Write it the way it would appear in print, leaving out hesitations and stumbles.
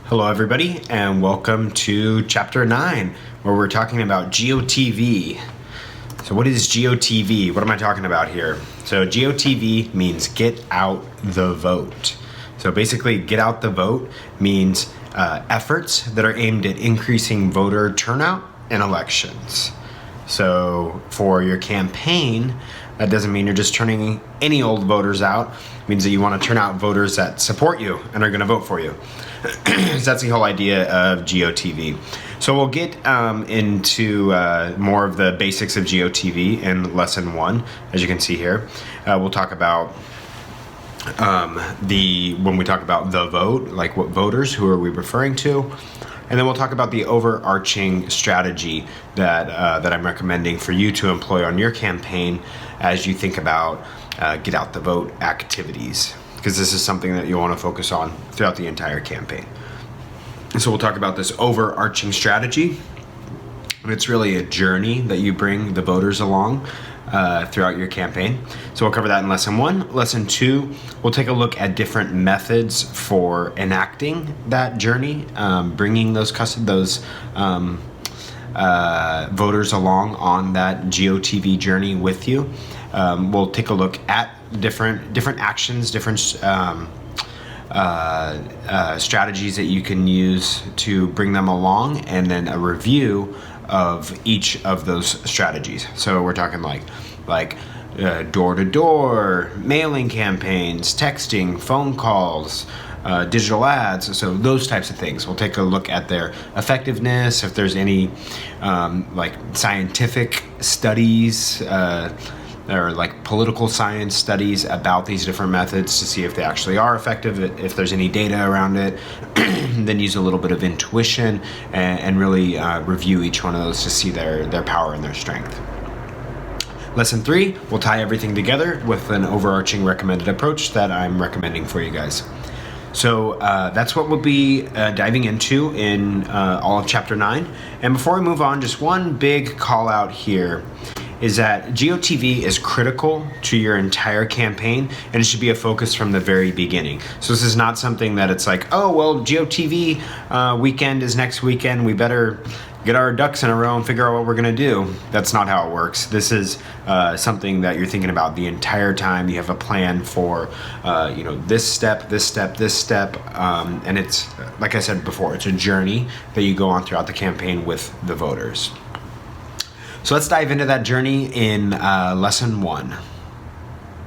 Hello everybody, and welcome to Chapter 9, where we're talking about GOTV. So what is GOTV? What am I talking about here? So GOTV means get out the vote. So basically, get out the vote means efforts that are aimed at increasing voter turnout in elections. So for your campaign, that doesn't mean you're just turning any old voters out. It means that you want to turn out voters that support you and are going to vote for you. So that's the whole idea of GOTV. So we'll get into more of the basics of GOTV in lesson 1, as you can see here. We'll talk about when we talk about the vote, like what voters, who are we referring to? And then we'll talk about the overarching strategy that I'm recommending for you to employ on your campaign as you think about get out the vote activities, because this is something that you'll want to focus on throughout the entire campaign. And so we'll talk about this overarching strategy. And it's really a journey that you bring the voters along throughout your campaign. So we'll cover that in lesson 1. Lesson 2, we'll take a look at different methods for enacting that journey, bringing those voters along on that GOTV journey with you. We'll take a look at different actions, different strategies that you can use to bring them along, and then a review of each of those strategies. So we're talking like door-to-door, mailing campaigns, texting, phone calls, digital ads, so those types of things. We'll take a look at their effectiveness, if there's any like scientific studies or like political science studies about these different methods to see if they actually are effective, if there's any data around it. Then use a little bit of intuition and really review each one of those to see their power and their strength. Lesson 3, we'll tie everything together with an overarching recommended approach that I'm recommending for you guys. So that's what we'll be diving into in all of Chapter 9. And before we move on, just one big call out here is that GOTV is critical to your entire campaign, and it should be a focus from the very beginning. So this is not something that it's like, oh, well, GOTV weekend is next weekend, we better get our ducks in a row and figure out what we're gonna do. That's not how it works. This is something that you're thinking about the entire time. You have a plan for this step, and it's, like I said before, it's a journey that you go on throughout the campaign with the voters. So let's dive into that journey in lesson 1.